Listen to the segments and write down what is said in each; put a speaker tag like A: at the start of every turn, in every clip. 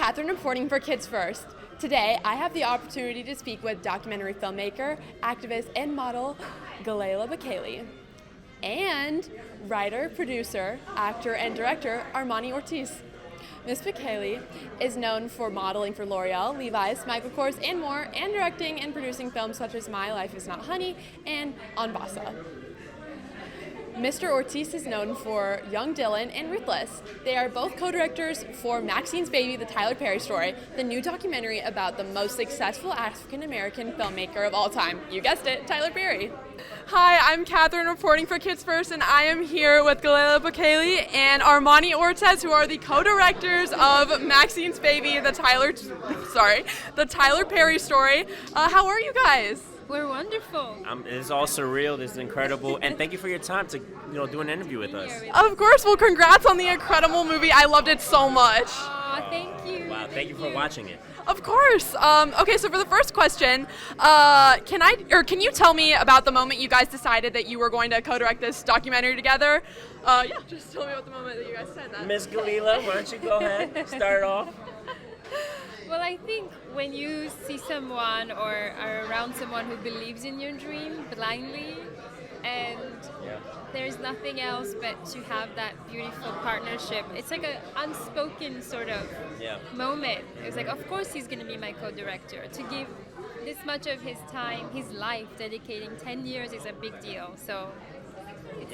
A: Katherine reporting for Kids First. Today, I have the opportunity to speak with documentary filmmaker, activist, and model Gelila Bekele, and writer, producer, actor, and director Armani Ortiz. Ms. Bekele is known for modeling for L'Oreal, Levi's, Michael Kors, and more, and directing and producing films such as My Life Is Not Honey and Anbessa. Mr. Ortiz is known for Young Dylan and Ruthless. They are both co-directors for Maxine's Baby, the Tyler Perry Story, the new documentary about the most successful African-American filmmaker of all time. You guessed it, Tyler Perry. Hi, I'm Katherine reporting for Kids First, and I am here with Gelila Bekele and Armani Ortiz, who are the co-directors of Maxine's Baby, the Tyler Perry Story. How are you guys?
B: We're wonderful.
C: It's all surreal. This is incredible, and thank you for your time to do an interview with us.
A: Of course. Well, congrats on the incredible movie. I loved it so much.
B: Aw, thank you.
C: Wow, thank you for watching it.
A: Of course. Okay, so for the first question, can you tell me about the moment you guys decided that you were going to co-direct this documentary together? Just tell me about the moment that you guys said that.
C: Miss Gelila, why don't you go ahead, start off?
B: Well, I think when you see someone or are around someone who believes in your dream blindly, and there's nothing else but to have that beautiful partnership. It's like an unspoken sort of moment. It was like, of course he's going to be my co-director. To give this much of his time, his life, dedicating 10 years is a big deal. So it's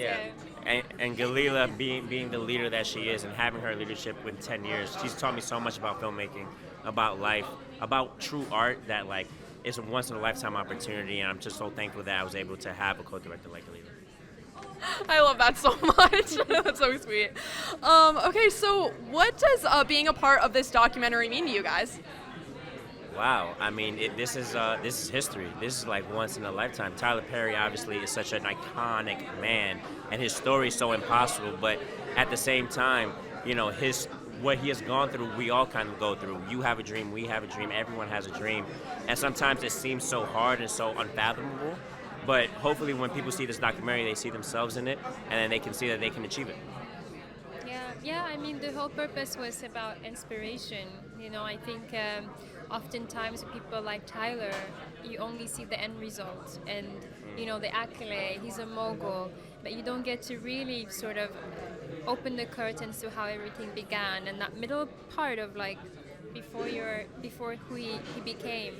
C: and Gelila being the leader that she is and having her leadership in 10 years, she's taught me so much about filmmaking, about life, about true art that it's a once in a lifetime opportunity, and I'm just so thankful that I was able to have a co-director like Gelila.
A: I love that so much. That's so sweet. Okay, so what does being a part of this documentary mean to you guys?
C: Wow, I mean, this is history. This is like once in a lifetime. Tyler Perry obviously is such an iconic man, and his story is so impossible. But at the same time, what he has gone through, we all kind of go through. You have a dream, we have a dream, everyone has a dream, and sometimes it seems so hard and so unfathomable. But hopefully, when people see this documentary, they see themselves in it, and then they can see that they can achieve it.
B: Yeah. I mean, the whole purpose was about inspiration. I think oftentimes with people like Tyler, you only see the end result and, the accolade. He's a mogul, but you don't get to really sort of open the curtains to how everything began and that middle part of before who he became.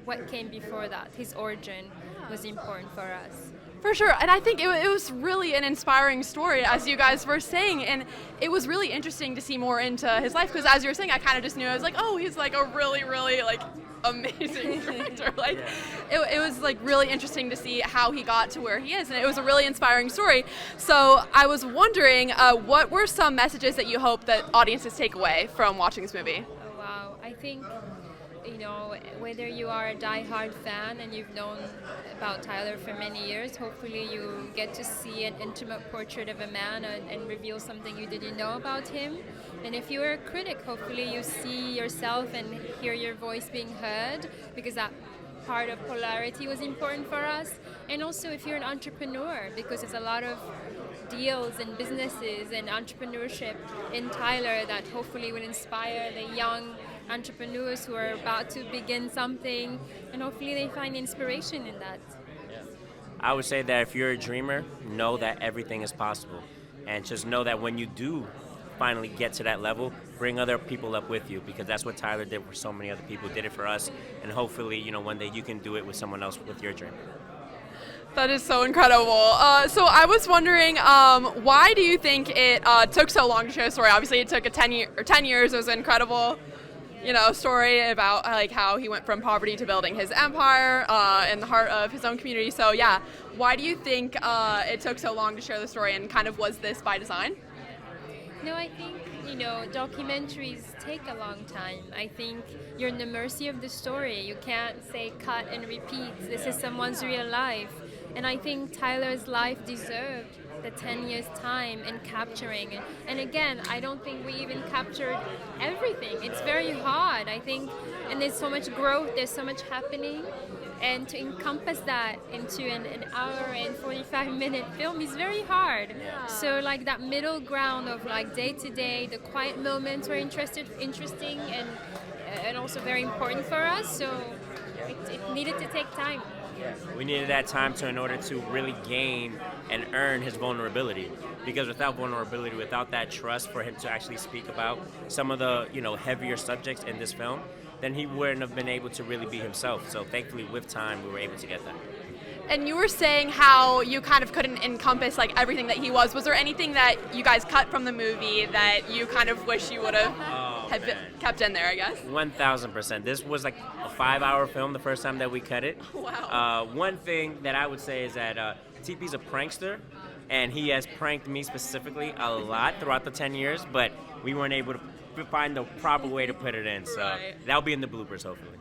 B: What came before that, his origin, was important for us.
A: For sure, and I think it was really an inspiring story, as you guys were saying, and it was really interesting to see more into his life, because as you were saying, I kind of just knew, I was like, oh, he's like a really, really amazing director. It was really interesting to see how he got to where he is, and it was a really inspiring story. So I was wondering, what were some messages that you hope that audiences take away from watching this movie?
B: Oh, wow. I think whether you are a die-hard fan and you've known about Tyler for many years, hopefully you get to see an intimate portrait of a man and reveal something you didn't know about him. And if you are a critic, hopefully you see yourself and hear your voice being heard, because that part of polarity was important for us. And also if you're an entrepreneur, because there's a lot of deals and businesses and entrepreneurship in Tyler that hopefully will inspire the young entrepreneurs who are about to begin something, and hopefully they find inspiration in that.
C: I would say that if you're a dreamer, know that everything is possible, and just know that when you do finally get to that level, bring other people up with you, because that's what Tyler did for so many other people, did it for us, and hopefully one day you can do it with someone else with your dream.
A: That is so incredible. So I was wondering, why do you think it took so long to share the story? Obviously it took 10 years. It was an incredible story about how he went from poverty to building his empire in the heart of his own community. So why do you think it took so long to share the story, and kind of was this by design?
B: No, I think, documentaries take a long time. I think you're in the mercy of the story. You can't say cut and repeat. This is someone's real life. And I think Tyler's life deserved the 10 years time in capturing it. And again, I don't think we even captured everything. It's very hard, I think, and there's so much growth, there's so much happening. And to encompass that into an hour and 45-minute film is very hard.
C: Yeah.
B: So like that middle ground of like day to day, the quiet moments were interesting and also very important for us. So it needed to take time.
C: We needed that time in order to really gain and earn his vulnerability. Because without vulnerability, without that trust for him to actually speak about some of the heavier subjects in this film, then he wouldn't have been able to really be himself. So thankfully, with time, we were able to get that.
A: And you were saying how you kind of couldn't encompass like everything that he was. Was there anything that you guys cut from the movie that you kind of wish you would have kept in there, I guess?
C: 1,000%. This was like a 5-hour film the first time that we cut it.
A: Wow.
C: One thing that I would say is that TP's a prankster, and he has pranked me specifically a lot throughout the 10 years, but we weren't able to find the proper way to put it in. So that'll be in the bloopers, hopefully.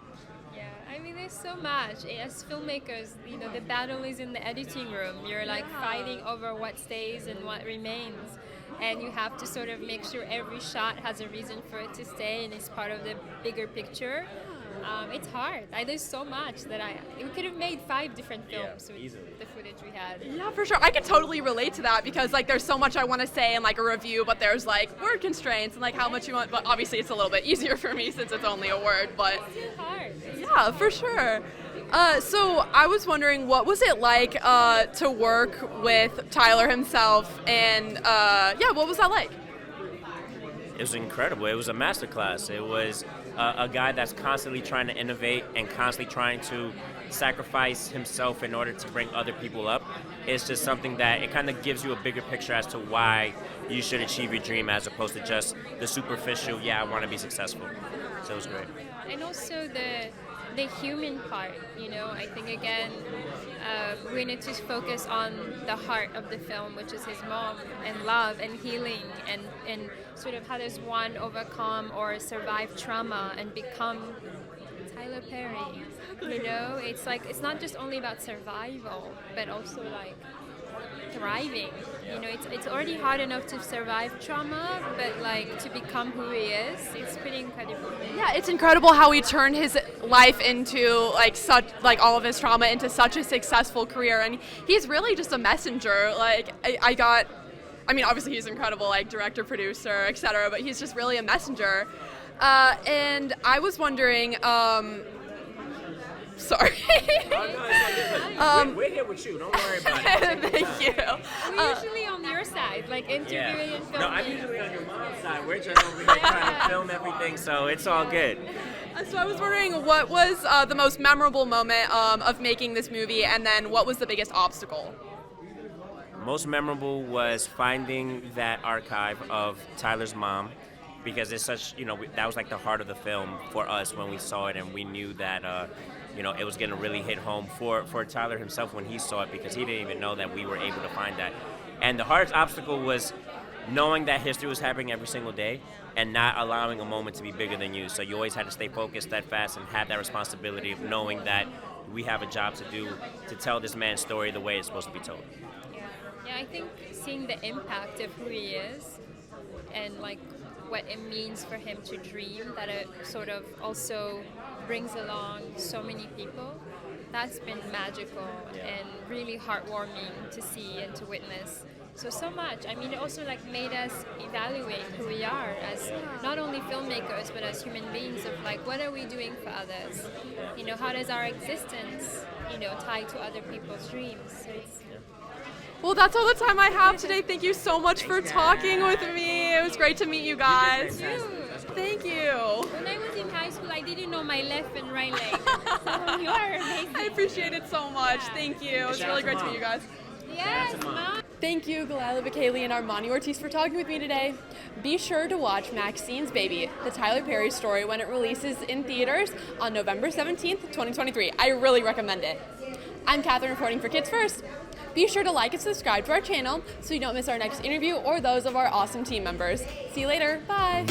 B: I mean, there's so much. As filmmakers, the battle is in the editing room. You're like fighting over what stays and what remains. And you have to sort of make sure every shot has a reason for it to stay and is part of the bigger picture. It's hard. There's so much that we could have made 5 different films with the footage we had.
A: Yeah, for sure. I could totally relate to that because like there's so much I want to say in like a review, but there's like word constraints and like how much you want. But obviously it's a little bit easier for me since it's only a word. But
B: it's too hard.
A: Yeah, for sure. So I was wondering, what was it like to work with Tyler himself, and what was that like?
C: It was incredible. It was a masterclass. It was a guy that's constantly trying to innovate and constantly trying to sacrifice himself in order to bring other people up. It's just something that it kind of gives you a bigger picture as to why you should achieve your dream as opposed to just the superficial, I want to be successful. So it was great.
B: And also the human part, I think again, we need to focus on the heart of the film, which is his mom, and love and healing and sort of how does one overcome or survive trauma and become Tyler Perry. It's like it's not just only about survival, but also like thriving. It's already hard enough to survive trauma, but like to become who he is, it's pretty incredible.
A: Yeah, it's incredible how he turned his life into all of his trauma into such a successful career, and he's really just a messenger. Like obviously he's incredible, like director, producer, etc. But he's just really a messenger. And I was wondering. Sorry.
C: We're here with you. Don't worry about it.
A: Thank you.
B: We're usually on your side, like interviewing and filming.
C: No, I'm usually on your mom's side. We're just over here trying to film everything, so it's all good.
A: So I was wondering, what was the most memorable moment of making this movie, and then what was the biggest obstacle?
C: Most memorable was finding that archive of Tyler's mom, because it's such, that was like the heart of the film for us when we saw it, and we knew that, it was going to really hit home for Tyler himself when he saw it, because he didn't even know that we were able to find that. And the hardest obstacle was knowing that history was happening every single day and not allowing a moment to be bigger than you. So you always had to stay focused, steadfast, and have that responsibility of knowing that we have a job to do to tell this man's story the way it's supposed to be told.
B: Yeah, I think seeing the impact of who he is and like what it means for him to dream, that it sort of also brings along so many people, that's been magical and really heartwarming to see and to witness. So much. I mean, it also like made us evaluate who we are as not only filmmakers but as human beings, of like, what are we doing for others? How does our existence, tie to other people's dreams? So
A: well, that's all the time I have today. Thank you so much for talking with me. It was great to meet you guys. Thank you.
B: When I was in high school, I didn't know my left and right leg. So you are amazing.
A: I appreciate it so much. Thank you. It was really great to meet you guys.
B: Yes, Mom.
A: Thank you, Gelila Bekele and Armani Ortiz, for talking with me today. Be sure to watch Maxine's Baby, the Tyler Perry story, when it releases in theaters on November 17th, 2023. I really recommend it. I'm Katherine, reporting for Kids First. Be sure to like and subscribe to our channel so you don't miss our next interview or those of our awesome team members. See you later. Bye.